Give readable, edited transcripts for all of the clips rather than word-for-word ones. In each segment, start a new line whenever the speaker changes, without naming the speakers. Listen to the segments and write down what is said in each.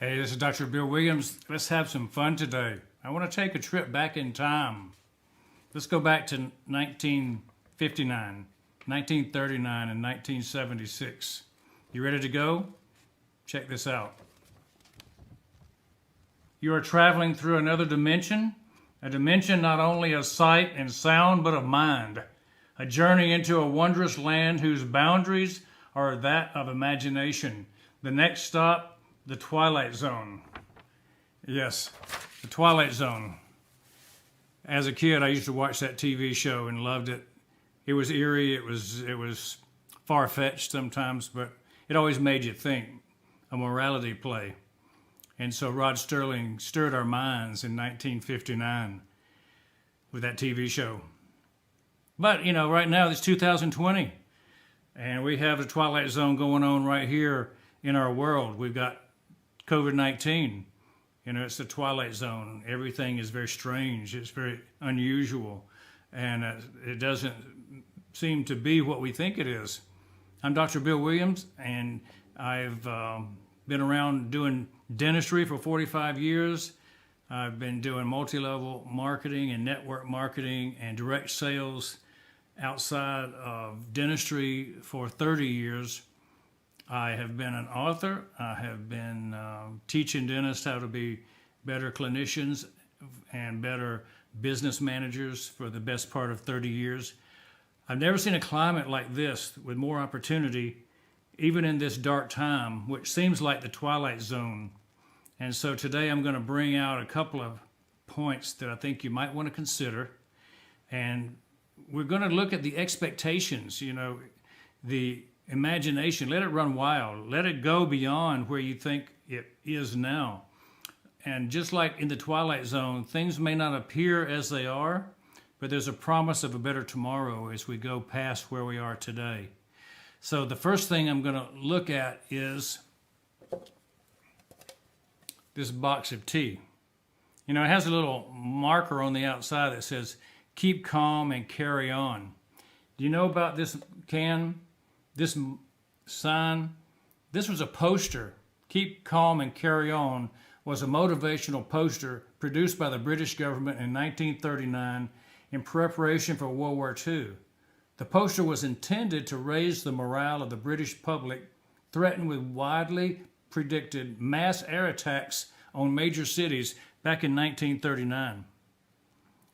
Hey, this is Dr. Bill Williams. Let's have some fun today. I want to take a trip back in time. Let's go back to 1959, 1939, and 1976. You ready to go? Check this out. You are traveling through another dimension, a dimension not only of sight and sound, but of mind. A journey into a wondrous land whose boundaries are that of imagination. The next stop, the Twilight Zone. Yes, the Twilight Zone. As a kid, I used to watch that TV show and loved it. It was eerie, it was far-fetched sometimes, but it always made you think, a morality play. And so Rod Sterling stirred our minds in 1959 with that TV show. But, you know, right now it's 2020, and we have the Twilight Zone going on right here in our world. We've got COVID-19. You know, it's the Twilight Zone. Everything is very strange. It's very unusual, and it doesn't seem to be what we think it is. I'm Dr. Bill Williams, and I've been around doing dentistry for 45 years. I've been doing multi-level marketing and network marketing and direct sales outside of dentistry for 30 years. I have been an author. I have been teaching dentists how to be better clinicians and better business managers for the best part of 30 years. I've never seen a climate like this with more opportunity, even in this dark time, which seems like the Twilight Zone. And so today I'm going to bring out a couple of points that I think you might want to consider. And we're going to look at the expectations, you know, the imagination. Let it run wild. Let it go beyond where you think it is now. And just like in the Twilight Zone, things may not appear as they are, but there's a promise of a better tomorrow as we go past where we are today. So the first thing I'm going to look at is this box of tea. You know, it has a little marker on the outside that says, keep calm and carry on. Do you know about this can? This sign? This was a poster. Keep calm and carry on was a motivational poster produced by the British government in 1939 in preparation for World War II. The poster was intended to raise the morale of the British public, threatened with widely predicted mass air attacks on major cities back in 1939.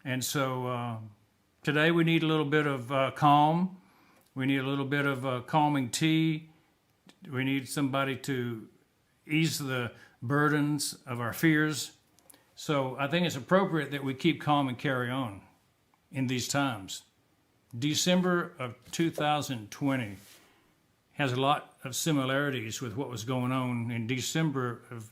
And so today we need a little bit of calm. We need a little bit of calming tea. We need somebody to ease the burdens of our fears. So I think it's appropriate that we keep calm and carry on in these times. December of 2020 has a lot of similarities with what was going on in December of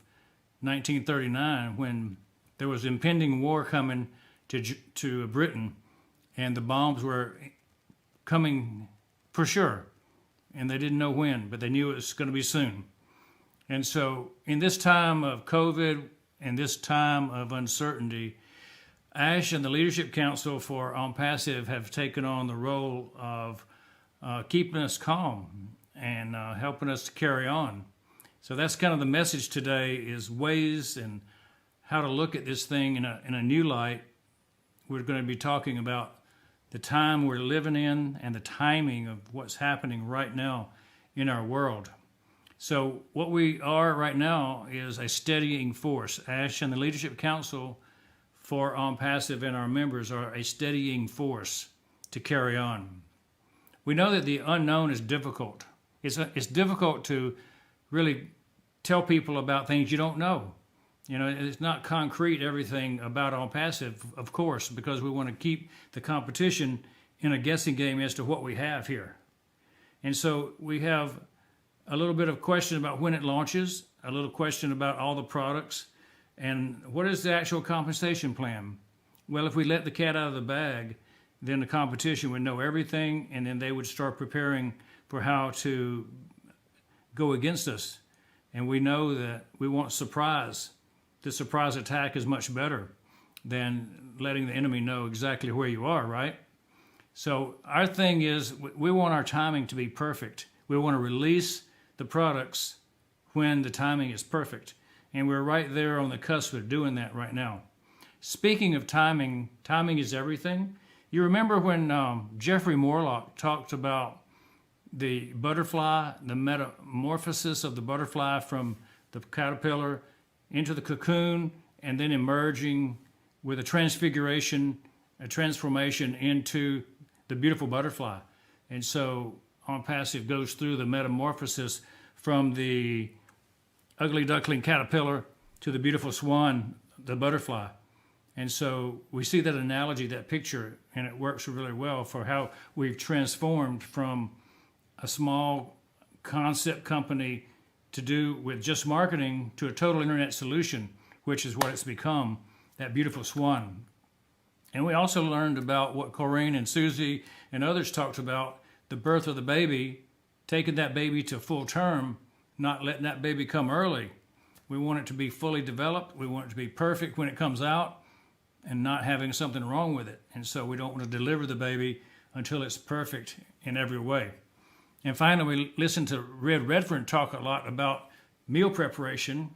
1939 when there was impending war coming to Britain, and the bombs were coming for sure, and they didn't know when, but they knew it was going to be soon. And so in this time of COVID and this time of uncertainty, Ash and the Leadership Council for Onpassive have taken on the role of keeping us calm and helping us to carry on. So that's kind of the message today, is ways and how to look at this thing in a new light. We're going to be talking about the time we're living in and the timing of what's happening right now in our world. So what we are right now is a steadying force. Ash and the Leadership Council for Onpassive and our members are a steadying force to carry on. We know that the unknown is difficult. It's difficult to really tell people about things you don't know. You know, it's not concrete, everything about Onpassive, of course, because we want to keep the competition in a guessing game as to what we have here. And so we have a little bit of question about when it launches, a little question about all the products, and what is the actual compensation plan? Well, if we let the cat out of the bag, then the competition would know everything, and then they would start preparing for how to go against us. And we know that we want surprise. The surprise attack is much better than letting the enemy know exactly where you are, right? So our thing is, we want our timing to be perfect. We want to release the products when the timing is perfect. And we're right there on the cusp of doing that right now. Speaking of timing, timing is everything. You remember when Jeffrey Morlock talked about the butterfly, the metamorphosis of the butterfly from the caterpillar into the cocoon, and then emerging with a transfiguration, a transformation into the beautiful butterfly. And so Onpassive goes through the metamorphosis from the ugly duckling caterpillar to the beautiful swan, the butterfly. And so we see that analogy, that picture, and it works really well for how we've transformed from a small concept company to do with just marketing to a total internet solution, which is what it's become, that beautiful swan. And we also learned about what Corrine and Susie and others talked about, the birth of the baby, taking that baby to full term, not letting that baby come early. We want it to be fully developed. We want it to be perfect when it comes out and not having something wrong with it. And so we don't want to deliver the baby until it's perfect in every way. And finally, we listened to Red Redfern talk a lot about meal preparation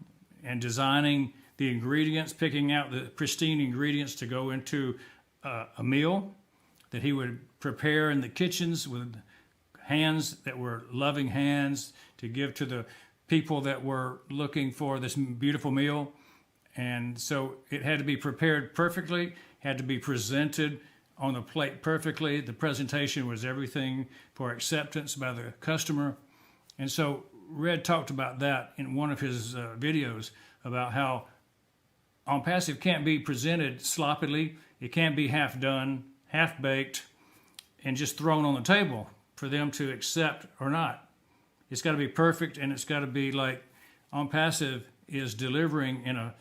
and designing the ingredients, picking out the pristine ingredients to go into a meal that he would prepare in the kitchens with hands that were loving hands to give to the people that were looking for this beautiful meal. And so it had to be prepared perfectly, had to be presented on the plate perfectly. The presentation was everything for acceptance by the customer. And so Red talked about that in one of his videos about how Onpassive can't be presented sloppily. It can't be half done, half baked, and just thrown on the table for them to accept or not. It's got to be perfect, and it's got to be like Onpassive is delivering in a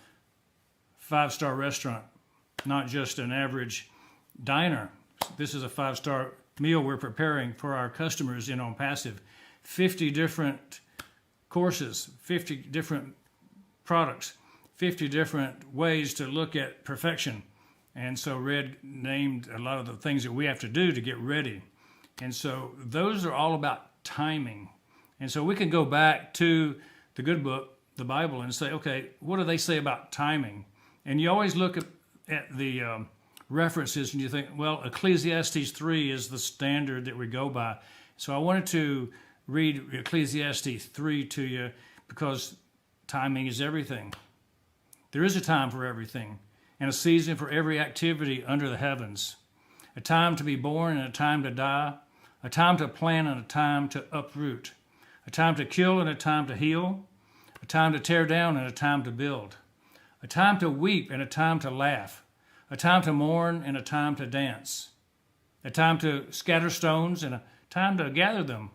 5-star restaurant, not just an average diner. This is a 5-star meal we're preparing for our customers in Onpassive. 50 different courses, 50 different products, 50 different ways to look at perfection. And so Red named a lot of the things that we have to do to get ready. And so those are all about timing. And so we can go back to the good book, the Bible, and say, okay, what do they say about timing? And you always look at the references and you think, well, Ecclesiastes 3 is the standard that we go by. So I wanted to read Ecclesiastes 3 to you because timing is everything. There is a time for everything and a season for every activity under the heavens. A time to be born and a time to die. A time to plant and a time to uproot. A time to kill and a time to heal. A time to tear down and a time to build. A time to weep and a time to laugh. A time to mourn and a time to dance. A time to scatter stones and a time to gather them.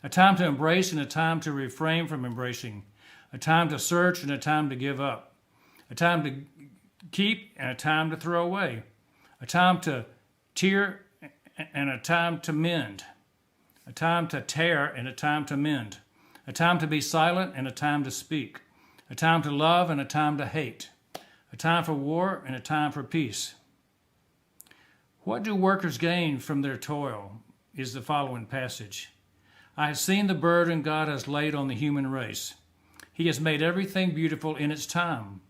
A time to embrace and a time to refrain from embracing. A time to search and a time to give up. A time to keep and a time to throw away. A time to tear and a time to mend. A time to tear and a time to mend. A time to be silent and a time to speak. A time to love and a time to hate. A time for war and a time for peace. What do workers gain from their toil is the following passage. I have seen the burden God has laid on the human race. He has made everything beautiful in its time.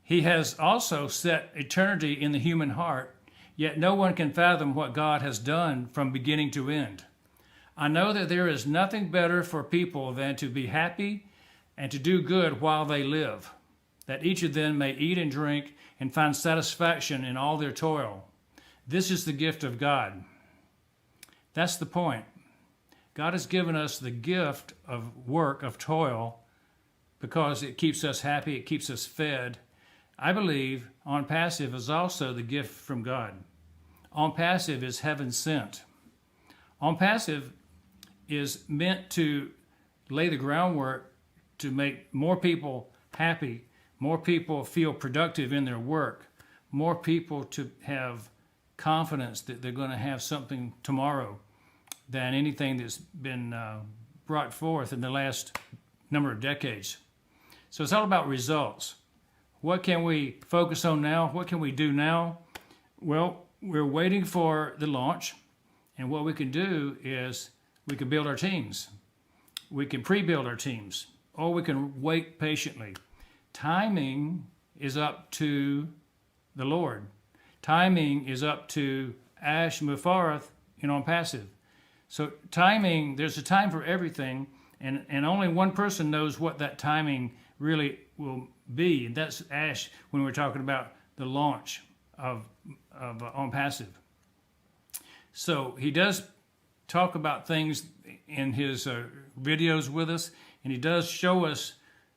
He has also set eternity in the human heart, yet no one can fathom what God has done from beginning to end. I know that there is nothing better for people than to be happy and to do good while they live, that each of them may eat and drink and find satisfaction in all their toil. This is the gift of God. That's the point. God has given us the gift of work, of toil, because it keeps us happy, it keeps us fed. I believe Onpassive is also the gift from God. Onpassive is heaven sent. Onpassive is meant to lay the groundwork to make more people happy, more people feel productive in their work, more people to have confidence that they're going to have something tomorrow than anything that's been brought forth in the last number of decades. So it's all about results. What can we focus on now? What can we do now? Well, we're waiting for the launch, and what we can do is we can build our teams. We can pre-build our teams, or we can wait patiently. timing is up to the Lord. Timing is up to Ash Mufareth in Onpassive. So timing, there's a time for everything, and only one person knows what that timing really will be. And that's Ash when we're talking about the launch of Onpassive. So he does talk about things in his videos with us, and he does show us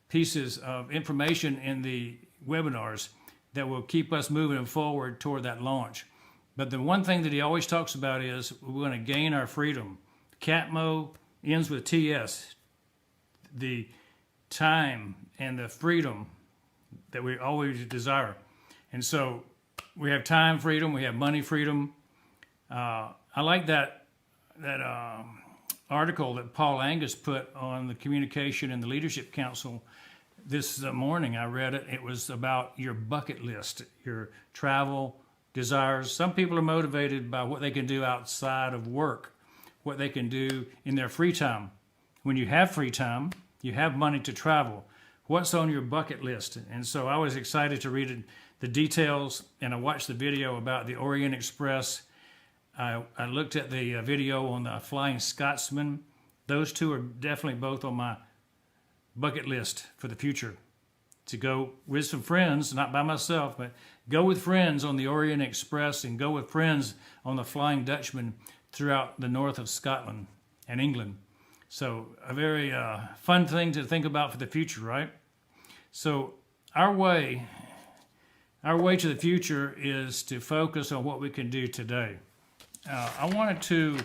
pieces of information in the webinars that will keep us moving forward toward that launch. But the one thing that he always talks about is we're going to gain our freedom. CATMO ends with TS, the time and the freedom that we always desire. And so we have time freedom, we have money freedom. I like that article that Paul Angus put on the Communication and the Leadership Council this morning. I read it. It was about your bucket list, your travel desires. Some people are motivated by what they can do outside of work, what they can do in their free time. When you have free time, you have money to travel. What's on your bucket list? And so I was excited to read the details, and I watched the video about the Orient Express. I looked at the video on the Flying Scotsman. Those two are definitely both on my bucket list for the future. To go with some friends, not by myself, but go with friends on the Orient Express and go with friends on the Flying Dutchman throughout the north of Scotland and England. So a very fun thing to think about for the future, right? So our way to the future is to focus on what we can do today. I wanted to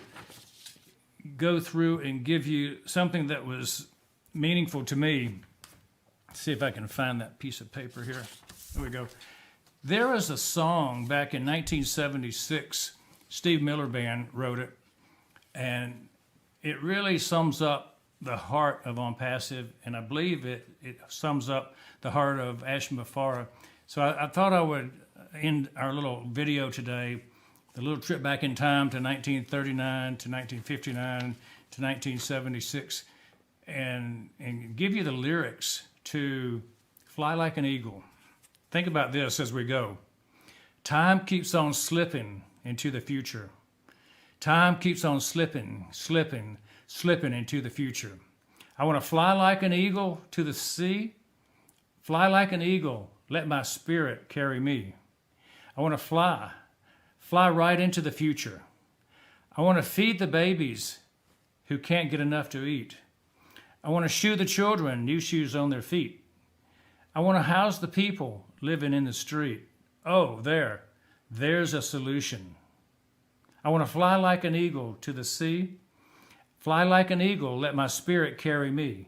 go through and give you something that was meaningful to me. Let's see if I can find that piece of paper here. There we go. There is a song back in 1976. Steve Miller Band wrote it, and it really sums up the heart of Onpassive, and I believe it sums up the heart of Ash Mufareth. So I thought I would end our little video today, the little trip back in time to 1939 to 1959 to 1976, and give you the lyrics to Fly Like an Eagle. Think about this as we go. Time keeps on slipping into the future. Time keeps on slipping into the future. I want to fly like an eagle to the sea. Fly like an eagle, let my spirit carry me. I want to fly right into the future. I want to feed the babies who can't get enough to eat. I want to shoe the children new shoes on their feet. I want to house the people living in the street. Oh, there's a solution. I want to fly like an eagle to the sea. Fly like an eagle, let my spirit carry me.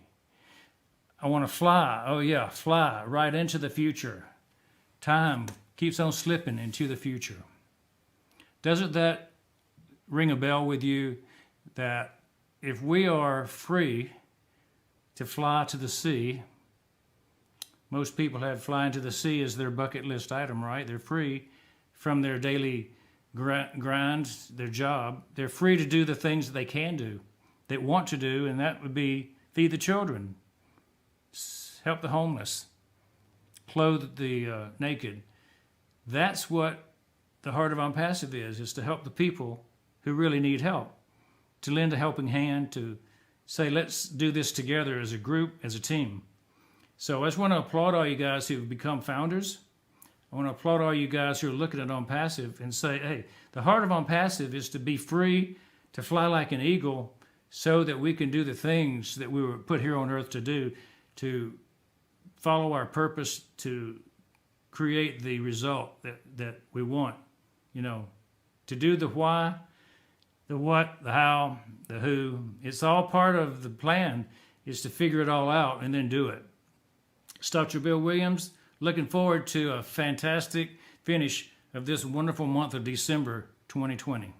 I want to fly right into the future. Time keeps on slipping into the future. Doesn't that ring a bell with you, that if we are free to fly to the sea, most people have flying to the sea as their bucket list item, right? They're free from their daily grind, their job. They're free to do the things that they can do, they want to do, and that would be feed the children, help the homeless, clothe the naked. That's what the heart of Onpassive is to help the people who really need help, to lend a helping hand, to say, let's do this together as a group, as a team. So I just want to applaud all you guys who've become founders. I want to applaud all you guys who are looking at Onpassive and say, hey, the heart of Onpassive is to be free, to fly like an eagle, so that we can do the things that we were put here on earth to do, to follow our purpose, to create the result that we want, to do the why, the what, the how, the who. It's all part of the plan, is to figure it all out and then do it. It's Dr. Bill Williams. Looking forward to a fantastic finish of this wonderful month of December 2020.